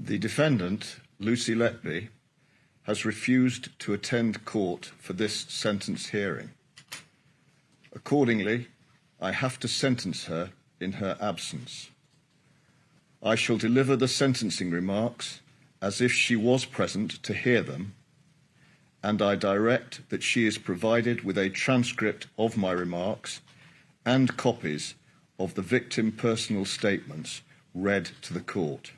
The defendant, Lucy Letby, has refused to attend court for this sentence hearing. Accordingly, I have to sentence her in her absence. I shall deliver the sentencing remarks as if she was present to hear them, and I direct that she is provided with a transcript of my remarks and copies of the victim personal statements read to the court.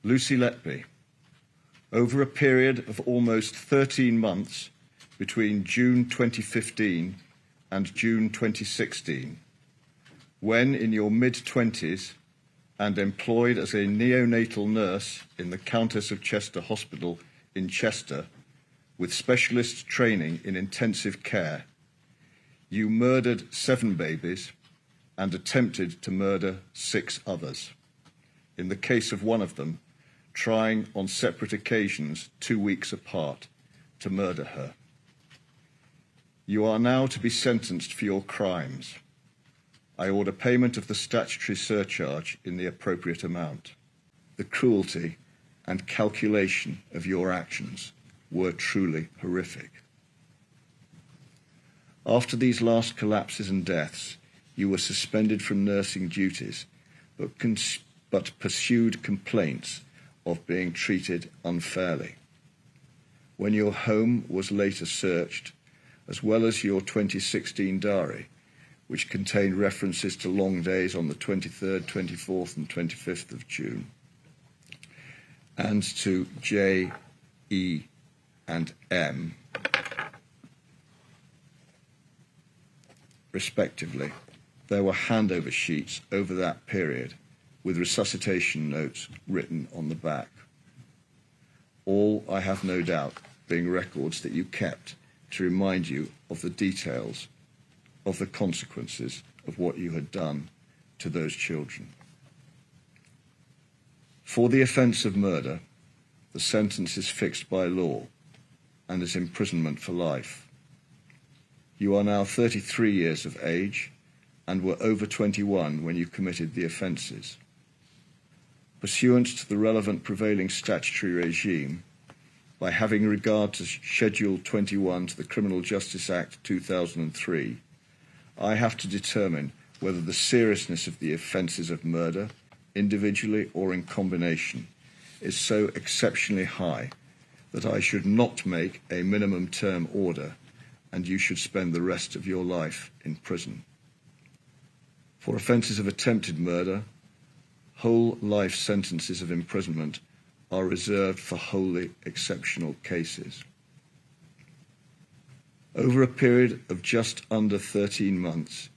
Lucy Letby, over a period of almost 13 months between June 2015 and June 2016, when in your mid-20s and employed as a neonatal nurse in the Countess of Chester Hospital in Chester, with specialist training in intensive care, you murdered 7 babies and attempted to murder 6 others. In the case of one of them, trying on separate occasions 2 weeks apart to murder her. You are now to be sentenced for your crimes. I order payment of the statutory surcharge in the appropriate amount. The cruelty and calculation of your actions were truly horrific. After these last collapses and deaths, you were suspended from nursing duties, but pursued complaints of being treated unfairly. When your home was later searched, as well as your 2016 diary, which contained references to long days on the 23rd, 24th and 25th of June, and to J, E and M, respectively, there were handover sheets over that period with resuscitation notes written on the back. All, I have no doubt, being records that you kept to remind you of the details of the consequences of what you had done to those children. For the offence of murder, the sentence is fixed by law and is imprisonment for life. You are now 33 years of age and were over 21 when you committed the offences. Pursuant to the relevant prevailing statutory regime, by having regard to Schedule 21 to the Criminal Justice Act 2003, I have to determine whether the seriousness of the offences of murder, individually or in combination, is so exceptionally high that I should not make a minimum term order and you should spend the rest of your life in prison. For offences of attempted murder, whole life sentences of imprisonment are reserved for wholly exceptional cases. Over a period of just under 13 months,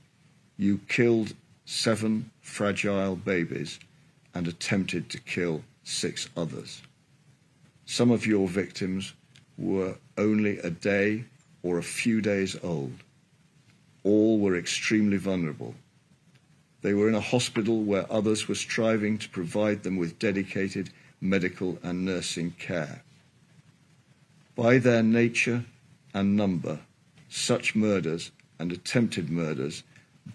you killed 7 fragile babies and attempted to kill 6 others. Some of your victims were only a day or a few days old. All were extremely vulnerable. They were in a hospital where others were striving to provide them with dedicated medical and nursing care. By their nature and number, such murders and attempted murders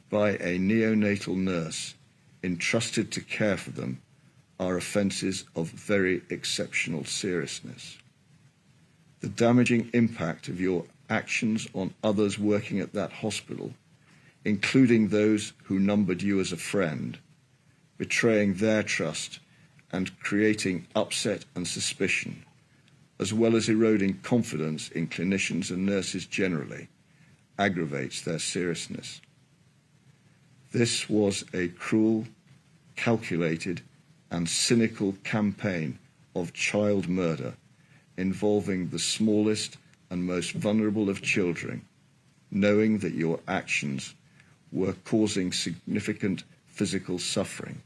by a neonatal nurse entrusted to care for them are offences of very exceptional seriousness. The damaging impact of your actions on others working at that hospital, including those who numbered you as a friend, betraying their trust and creating upset and suspicion, as well as eroding confidence in clinicians and nurses generally, aggravates their seriousness. This was a cruel, calculated, and cynical campaign of child murder involving the smallest and most vulnerable of children, knowing that your actions were causing significant physical suffering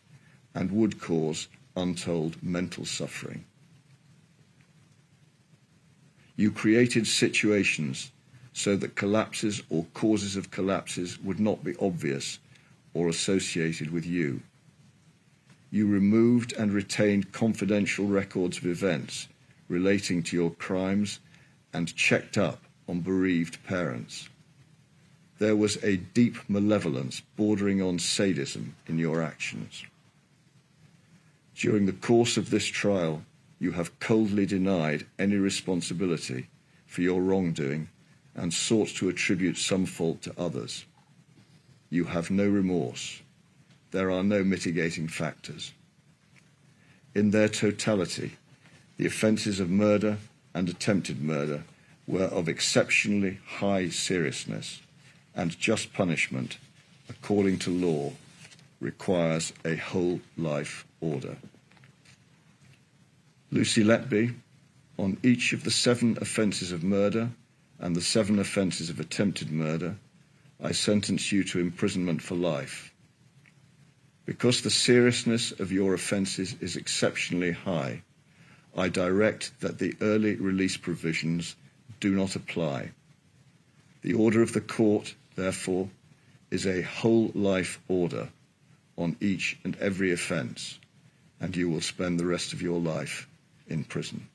and would cause untold mental suffering. You created situations so that collapses or causes of collapses would not be obvious or associated with you. You removed and retained confidential records of events relating to your crimes and checked up on bereaved parents. There was a deep malevolence bordering on sadism in your actions. During the course of this trial, you have coldly denied any responsibility for your wrongdoing and sought to attribute some fault to others. You have no remorse. There are no mitigating factors. In their totality, the offences of murder and attempted murder were of exceptionally high seriousness, and just punishment, according to law, requires a whole life order. Lucy Letby, on each of the 7 offences of murder and the 7 offences of attempted murder, I sentence you to imprisonment for life. Because the seriousness of your offences is exceptionally high, I direct that the early release provisions do not apply. The order of the court, therefore, is a whole life order on each and every offence, and you will spend the rest of your life in prison.